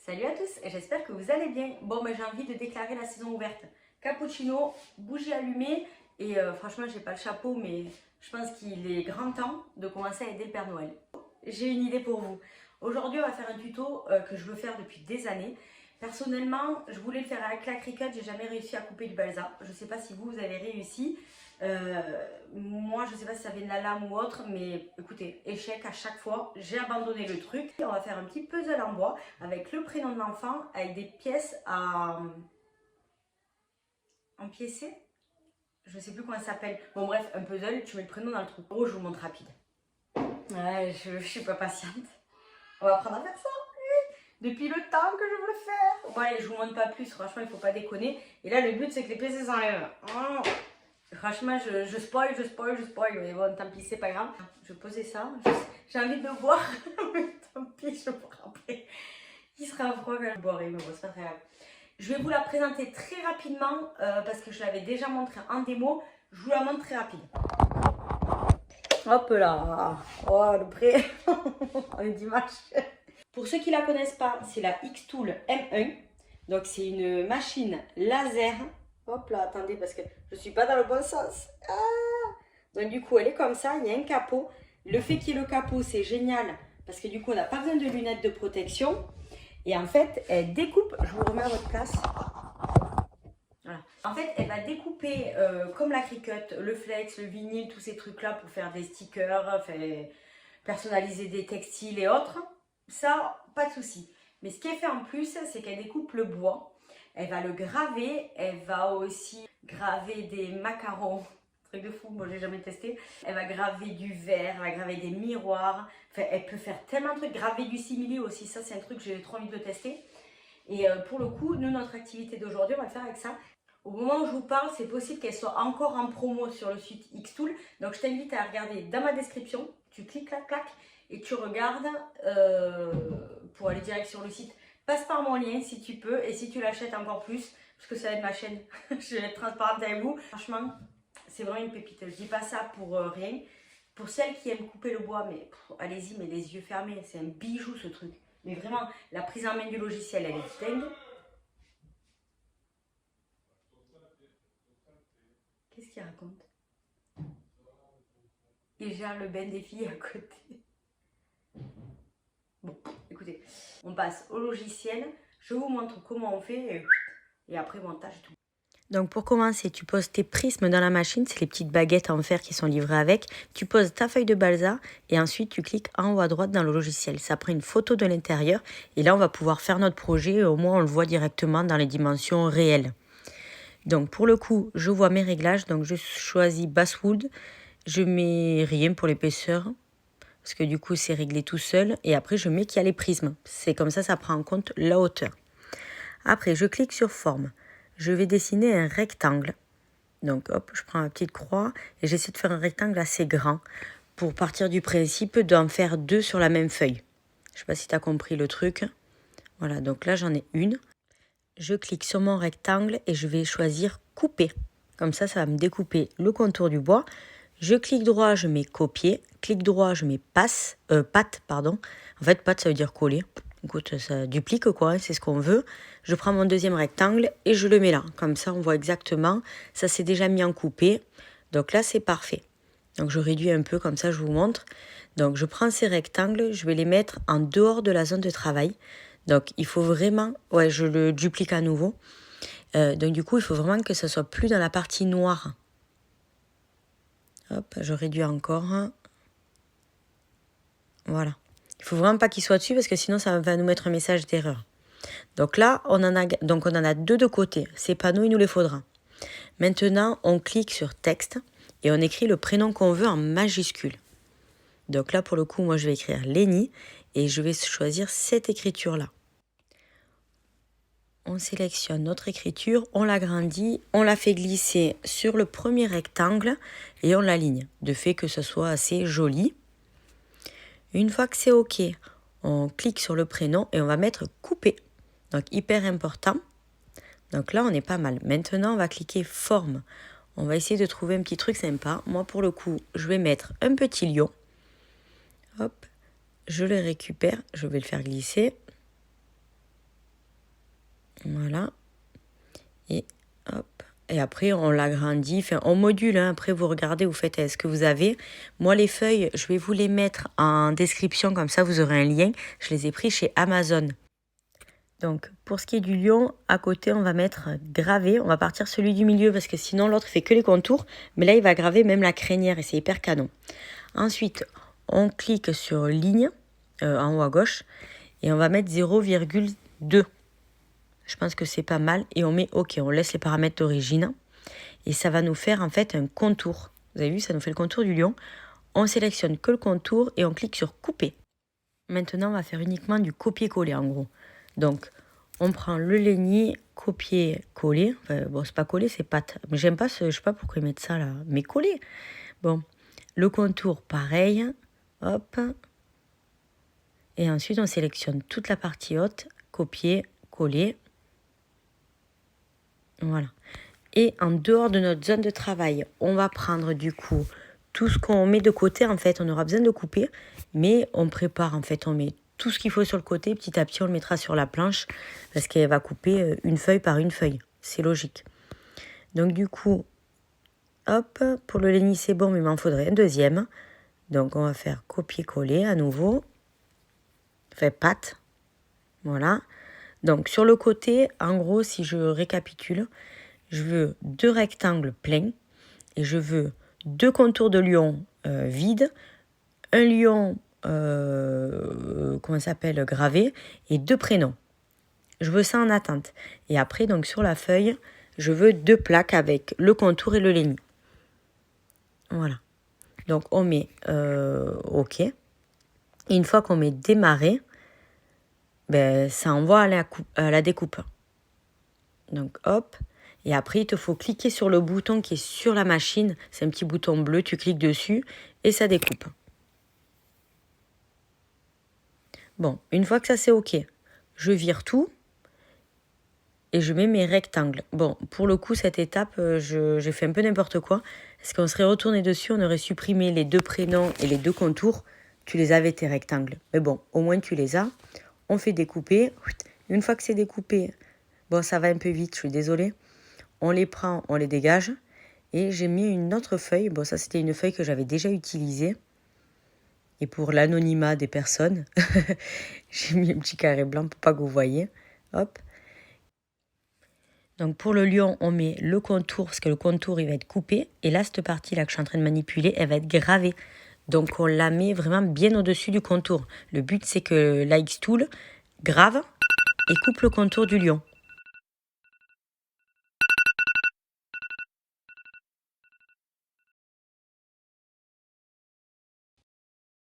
Salut à tous, j'espère que vous allez bien. Bon, j'ai envie de déclarer la saison ouverte. Cappuccino, bougie allumée et franchement, j'ai pas le chapeau, mais je pense qu'il est grand temps de commencer à aider le Père Noël. J'ai une idée pour vous. Aujourd'hui, on va faire un tuto que je veux faire depuis des années. Personnellement, je voulais le faire avec la Cricut, j'ai jamais réussi à couper du balsa. Je sais pas si vous avez réussi. Moi, je sais pas si ça vient de la lame ou autre, mais écoutez, échec à chaque fois. J'ai abandonné le truc. On va faire un petit puzzle en bois avec le prénom de l'enfant, avec des pièces à empiécer. Je sais plus comment ça s'appelle. Bon bref, un puzzle, tu mets le prénom dans le trou. Oh, je vous montre rapide. Ouais, je suis pas patiente. On va apprendre à faire ça. Depuis le temps que je veux le faire. Bon allez, je vous montre pas plus, franchement il faut pas déconner. Et là le but c'est que les pièces s'enlèvent. Oh. Franchement je spoil. Mais bon tant pis, c'est pas grave. Je posais ça, j'ai envie de le boire. Mais tant pis, je bois après. Il sera froid quand je boirai, mais bon c'est pas très grave. Je vais vous la présenter très rapidement parce que je l'avais déjà montré en démo. Je vous la montre très rapide. Hop là. Oh le prêt. On est dimanche. Pour ceux qui ne la connaissent pas, c'est la Xtool M1. Donc c'est une machine laser. Hop là, attendez parce que je ne suis pas dans le bon sens. Ah, donc du coup, elle est comme ça, il y a un capot. Le fait qu'il y ait le capot, c'est génial parce que du coup, on n'a pas besoin de lunettes de protection. Et en fait, elle découpe, je vous remets à votre place. Voilà. En fait, elle va découper comme la Cricut, le flex, le vinyle, tous ces trucs-là pour faire des stickers, personnaliser des textiles et autres. Ça, pas de souci. Mais ce qui est fait en plus, c'est qu'elle découpe le bois. Elle va le graver. Elle va aussi graver des macarons. Truc de fou, moi j'ai jamais testé. Elle va graver du verre, elle va graver des miroirs. Enfin, elle peut faire tellement de trucs. Graver du simili aussi, ça c'est un truc que j'ai trop envie de tester. Et pour le coup, nous, notre activité d'aujourd'hui, on va le faire avec ça. Au moment où je vous parle, c'est possible qu'elle soit encore en promo sur le site Xtool. Donc je t'invite à regarder dans ma description. Tu cliques, clac, clac. Et tu regardes pour aller direct sur le site. Passe par mon lien si tu peux et si tu l'achètes encore plus, parce que ça aide ma chaîne. Je vais être transparente avec vous. Franchement, c'est vraiment une pépite. Je dis pas ça pour rien. Pour celles qui aiment couper le bois, mais allez-y, mais les yeux fermés. C'est un bijou ce truc. Mais vraiment, la prise en main du logiciel, elle est dingue. Qu'est-ce qu'il raconte? Il gère le bain des filles à côté. Bon, écoutez, on passe au logiciel. Je vous montre comment on fait et après montage et tout. Donc pour commencer, tu poses tes prismes dans la machine, c'est les petites baguettes en fer qui sont livrées avec. Tu poses ta feuille de balsa et ensuite tu cliques en haut à droite dans le logiciel. Ça prend une photo de l'intérieur et là on va pouvoir faire notre projet et au moins on le voit directement dans les dimensions réelles. Donc pour le coup, je vois mes réglages, donc je choisis Basswood, je mets rien pour l'épaisseur. Parce que du coup, c'est réglé tout seul. Et après, je mets qu'il y a les prismes. C'est comme ça prend en compte la hauteur. Après, je clique sur forme. Je vais dessiner un rectangle. Donc, hop, je prends ma petite croix et j'essaie de faire un rectangle assez grand pour partir du principe d'en faire deux sur la même feuille. Je ne sais pas si tu as compris le truc. Voilà, donc là, j'en ai une. Je clique sur mon rectangle et je vais choisir couper. Comme ça va me découper le contour du bois. Je clique droit, je mets copier. Clic droit, je mets patte, pardon. En fait, patte, ça veut dire coller. Écoute, ça duplique quoi, c'est ce qu'on veut. Je prends mon deuxième rectangle et je le mets là. Comme ça, on voit exactement. Ça s'est déjà mis en coupé. Donc là, c'est parfait. Donc je réduis un peu, comme ça, je vous montre. Donc je prends ces rectangles, je vais les mettre en dehors de la zone de travail. Donc il faut vraiment... Ouais, je le duplique à nouveau. Donc du coup, il faut vraiment que ça soit plus dans la partie noire. Hop, je réduis encore. Voilà. Il faut vraiment pas qu'il soit dessus parce que sinon ça va nous mettre un message d'erreur. Donc là, on en a deux de côté. Ces panneaux, il nous les faudra. Maintenant, on clique sur texte et on écrit le prénom qu'on veut en majuscule. Donc là, pour le coup, moi, je vais écrire Lénie et je vais choisir cette écriture-là. On sélectionne notre écriture, on l'agrandit, on la fait glisser sur le premier rectangle et on l'aligne, de fait que ce soit assez joli. Une fois que c'est OK, on clique sur le prénom et on va mettre couper. Donc hyper important. Donc là, on est pas mal. Maintenant, on va cliquer forme. On va essayer de trouver un petit truc sympa. Moi, pour le coup, je vais mettre un petit lion. Hop, je le récupère, je vais le faire glisser. Voilà. Et hop. Et après, on l'agrandit, enfin, on module. Hein. Après, vous regardez, vous faites ce que vous avez. Moi, les feuilles, je vais vous les mettre en description, comme ça, vous aurez un lien. Je les ai pris chez Amazon. Donc, pour ce qui est du lion, à côté, on va mettre gravé. On va partir celui du milieu, parce que sinon, l'autre fait que les contours. Mais là, il va graver même la crinière, et c'est hyper canon. Ensuite, on clique sur ligne, en haut à gauche, et on va mettre 0,2. Je pense que c'est pas mal. Et on met OK, on laisse les paramètres d'origine. Et ça va nous faire en fait un contour. Vous avez vu, ça nous fait le contour du lion. On sélectionne que le contour et on clique sur couper. Maintenant, on va faire uniquement du copier-coller en gros. Donc, on prend le lenni, copier-coller. Enfin, bon, c'est pas coller, c'est pâte. Mais j'aime pas je sais pas pourquoi ils mettent ça là. Mais coller. Bon, le contour, pareil. Hop. Et ensuite, on sélectionne toute la partie haute. Copier, coller. Voilà. Et en dehors de notre zone de travail, on va prendre du coup tout ce qu'on met de côté. En fait, on aura besoin de couper, mais on prépare. En fait, on met tout ce qu'il faut sur le côté. Petit à petit, on le mettra sur la planche parce qu'elle va couper une feuille par une feuille. C'est logique. Donc du coup, hop, pour le lenni, c'est bon, mais il m'en faudrait un deuxième. Donc on va faire copier-coller à nouveau. Enfin, pâte. Voilà. Donc sur le côté, en gros, si je récapitule, je veux 2 rectangles pleins et je veux 2 contours de lion vides, un lion gravé et 2 prénoms. Je veux ça en attente. Et après, donc sur la feuille, je veux 2 plaques avec le contour et le lenni. Voilà. Donc on met OK. Et une fois qu'on met démarrer, ben, ça envoie à la découpe. Donc hop. Et après, il te faut cliquer sur le bouton qui est sur la machine. C'est un petit bouton bleu, tu cliques dessus et ça découpe. Bon, une fois que ça c'est OK, je vire tout et je mets mes rectangles. Bon, pour le coup, cette étape, j'ai fait un peu n'importe quoi. Parce qu'on serait retourné dessus, on aurait supprimé les 2 prénoms et les 2 contours. Tu les avais, tes rectangles. Mais bon, au moins tu les as. On fait découper. Une fois que c'est découpé, bon, ça va un peu vite, je suis désolée. On les prend, on les dégage. Et j'ai mis une autre feuille. Bon, ça, c'était une feuille que j'avais déjà utilisée. Et pour l'anonymat des personnes, j'ai mis un petit carré blanc pour pas que vous voyez. Hop. Donc, pour le lion, on met le contour, parce que le contour, il va être coupé. Et là, cette partie-là que je suis en train de manipuler, elle va être gravée. Donc, on la met vraiment bien au-dessus du contour. Le but, c'est que l'X-Tool grave et coupe le contour du lion.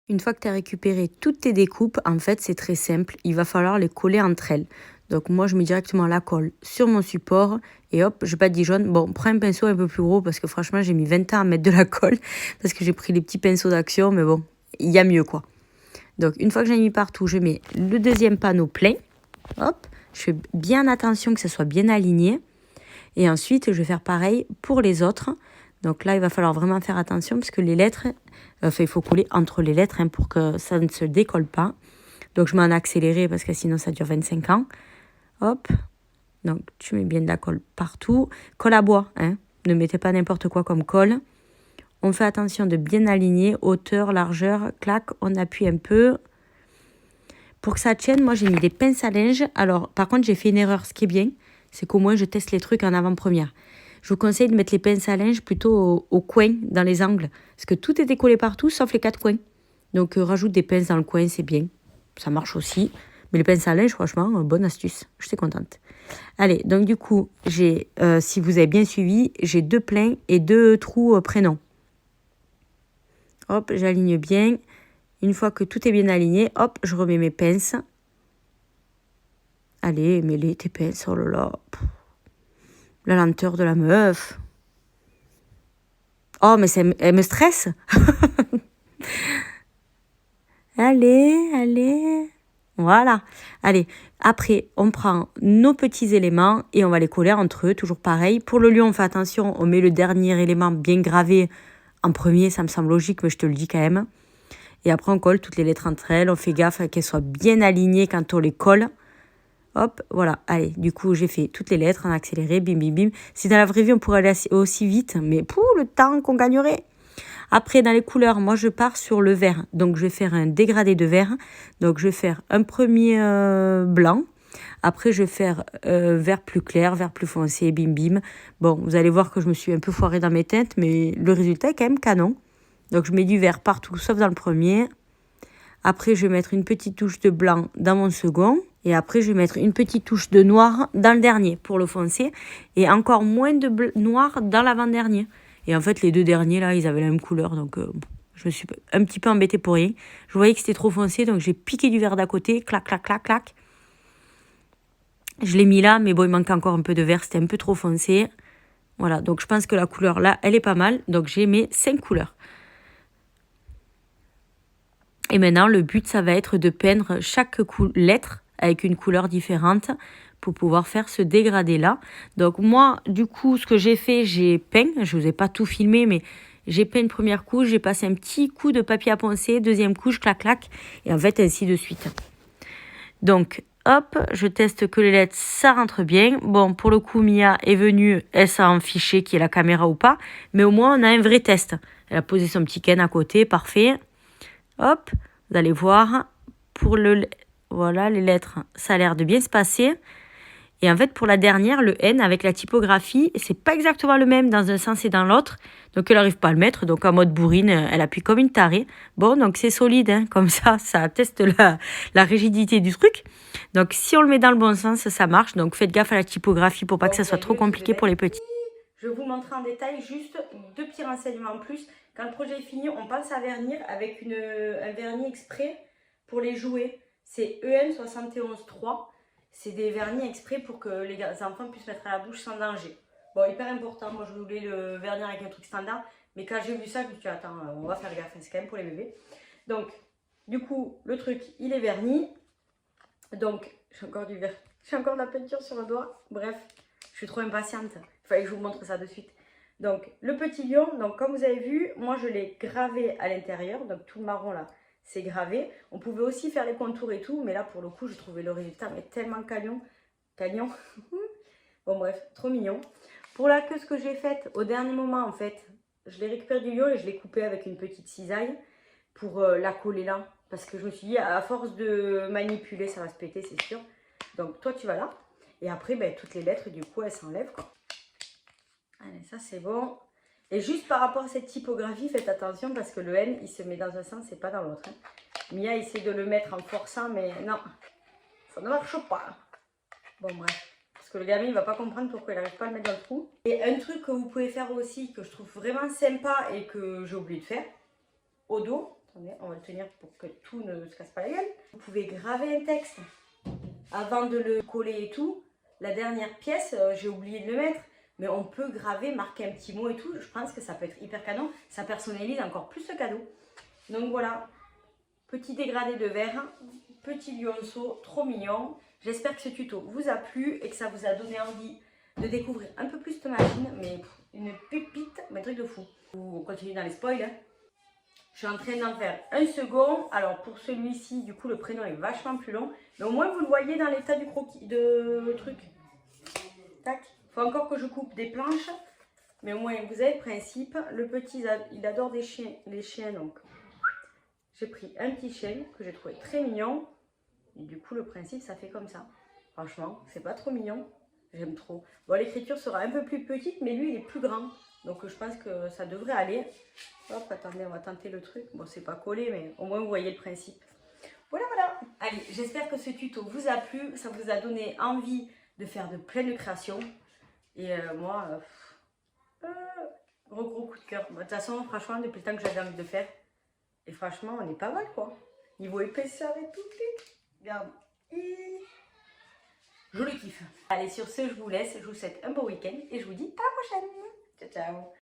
Une fois que tu as récupéré toutes tes découpes, en fait, c'est très simple. Il va falloir les coller entre elles. Donc, moi, je mets directement la colle sur mon support. Et hop, je badigeonne. Bon, prends un pinceau un peu plus gros parce que franchement, j'ai mis 20 ans à mettre de la colle. Parce que j'ai pris les petits pinceaux d'action. Mais bon, il y a mieux, quoi. Donc, une fois que j'ai mis partout, je mets le deuxième panneau plein. Hop, je fais bien attention que ça soit bien aligné. Et ensuite, je vais faire pareil pour les autres. Donc là, il va falloir vraiment faire attention parce que les lettres, il faut coller entre les lettres pour que ça ne se décolle pas. Donc je mets en accéléré parce que sinon ça dure 25 ans. Hop. Donc tu mets bien de la colle partout. Colle à bois, hein. Ne mettez pas n'importe quoi comme colle. On fait attention de bien aligner, hauteur, largeur, clac, on appuie un peu. Pour que ça tienne, moi j'ai mis des pinces à linge. Alors par contre, j'ai fait une erreur, ce qui est bien, c'est qu'au moins je teste les trucs en avant-première. Je vous conseille de mettre les pinces à linge plutôt au coin, dans les angles. Parce que tout est décollé partout, sauf les 4 coins. Donc, rajoute des pinces dans le coin, c'est bien. Ça marche aussi. Mais les pinces à linge, franchement, bonne astuce. Je suis contente. Allez, donc du coup, j'ai, si vous avez bien suivi, j'ai 2 pleins et 2 trous prénoms. Hop, j'aligne bien. Une fois que tout est bien aligné, hop, je remets mes pinces. Allez, mets-les, tes pinces, oh là là. La lenteur de la meuf. Oh, mais elle me stresse. Allez. Voilà. Allez, après, on prend nos petits éléments et on va les coller entre eux, toujours pareil. Pour le lion, on fait attention, on met le dernier élément bien gravé en premier, ça me semble logique, mais je te le dis quand même. Et après, on colle toutes les lettres entre elles, on fait gaffe qu'elles soient bien alignées quand on les colle. Hop, voilà, allez, du coup, j'ai fait toutes les lettres en accéléré, bim, bim, bim. Si dans la vraie vie, on pourrait aller aussi vite, mais pour le temps qu'on gagnerait. Après, dans les couleurs, moi, je pars sur le vert. Donc, je vais faire un dégradé de vert. Donc, je vais faire un premier blanc. Après, je vais faire vert plus clair, vert plus foncé, bim, bim. Bon, vous allez voir que je me suis un peu foirée dans mes teintes, mais le résultat est quand même canon. Donc, je mets du vert partout, sauf dans le premier. Après, je vais mettre une petite touche de blanc dans mon second. Et après, je vais mettre une petite touche de noir dans le dernier pour le foncer. Et encore moins de noir dans l'avant-dernier. Et en fait, les deux derniers, là, ils avaient la même couleur. Donc, je me suis un petit peu embêtée pour rien. Je voyais que c'était trop foncé. Donc, j'ai piqué du vert d'à côté. Clac, clac, clac, clac. Je l'ai mis là. Mais bon, il manque encore un peu de vert. C'était un peu trop foncé. Voilà. Donc, je pense que la couleur, là, elle est pas mal. Donc, j'ai mes 5 couleurs. Et maintenant, le but, ça va être de peindre chaque lettre avec une couleur différente pour pouvoir faire ce dégradé-là. Donc moi, du coup, ce que j'ai fait, j'ai peint. Je ne vous ai pas tout filmé, mais j'ai peint une première couche. J'ai passé un petit coup de papier à poncer, deuxième couche, clac, clac. Et en fait, ainsi de suite. Donc, hop, je teste que les lettres, ça rentre bien. Bon, pour le coup, Mia est venue, elle s'est en fiché qui est la caméra ou pas. Mais au moins, on a un vrai test. Elle a posé son petit ken à côté, parfait. Hop, vous allez voir, pour voilà, les lettres, ça a l'air de bien se passer. Et en fait, pour la dernière, le N avec la typographie, c'est pas exactement le même dans un sens et dans l'autre. Donc, elle n'arrive pas à le mettre. Donc, en mode bourrine, elle appuie comme une tarée. Bon, donc c'est solide, hein, comme ça atteste la rigidité du truc. Donc, si on le met dans le bon sens, ça marche. Donc, faites gaffe à la typographie pour pas que ça soit trop compliqué pour les petits. Je vais vous montrer en détail juste 2 petits renseignements en plus. Quand le projet est fini, on pense à vernir avec un vernis exprès pour les jouets. C'est EN713. C'est des vernis exprès pour que les enfants puissent mettre à la bouche sans danger. Bon, hyper important. Moi, je voulais le vernir avec un truc standard. Mais quand j'ai vu ça, je me suis dit, attends, on va faire gaffe. C'est quand même pour les bébés. Donc, du coup, le truc, il est verni. Donc, j'ai encore du vert. J'ai encore de la peinture sur le doigt. Bref, je suis trop impatiente. Il fallait que je vous montre ça de suite. Donc, le petit lion, donc comme vous avez vu, moi je l'ai gravé à l'intérieur. Donc, tout le marron là, c'est gravé. On pouvait aussi faire les contours et tout. Mais là, pour le coup, j'ai trouvé le résultat mais tellement cagnon. Cagnon. Bon, bref, trop mignon. Pour la queue, ce que j'ai fait au dernier moment, en fait, je l'ai récupéré du lion et je l'ai coupé avec une petite cisaille pour la coller là. Parce que je me suis dit, à force de manipuler, ça va se péter, c'est sûr. Donc, toi, tu vas là. Et après, ben, toutes les lettres, du coup, elles s'enlèvent, quoi. Allez, ça, c'est bon. Et juste par rapport à cette typographie, faites attention parce que le N, il se met dans un sens et pas dans l'autre. Hein. Mia essaie de le mettre en forçant, mais non, ça ne marche pas. Bon, bref. Parce que le gamin, il ne va pas comprendre pourquoi il n'arrive pas à le mettre dans le trou. Et un truc que vous pouvez faire aussi, que je trouve vraiment sympa et que j'ai oublié de faire, au dos, attendez, on va le tenir pour que tout ne se casse pas la gueule. Vous pouvez graver un texte avant de le coller et tout. La dernière pièce, j'ai oublié de le mettre, mais on peut graver, marquer un petit mot et tout. Je pense que ça peut être hyper canon. Ça personnalise encore plus le cadeau. Donc voilà, petit dégradé de vert, petit lionceau, trop mignon. J'espère que ce tuto vous a plu et que ça vous a donné envie de découvrir un peu plus cette machine, mais une pépite, mais un truc de fou. On continue dans les spoils. Hein. Je suis en train d'en faire un second. Alors pour celui-ci, du coup, le prénom est vachement plus long. Mais au moins, vous le voyez dans l'état du croquis, de truc. Tac. Il faut encore que je coupe des planches. Mais au moins, vous avez le principe. Le petit, il adore les chiens. Donc, j'ai pris un petit chien que j'ai trouvé très mignon. Et du coup, le principe, ça fait comme ça. Franchement, c'est pas trop mignon. J'aime trop. Bon, l'écriture sera un peu plus petite, mais lui, il est plus grand. Donc, je pense que ça devrait aller. Hop, attendez, on va tenter le truc. Bon, c'est pas collé, mais au moins, vous voyez le principe. Voilà, voilà. Allez, j'espère que ce tuto vous a plu. Ça vous a donné envie de faire de plein de créations. Et moi, gros coup de cœur. De toute façon, franchement, depuis le temps que j'avais envie de faire. Et franchement, on est pas mal, quoi. Niveau épaisseur et tout. Regarde. Je le kiffe. Allez, sur ce, je vous laisse. Je vous souhaite un beau week-end. Et je vous dis à la prochaine. Ciao, ciao.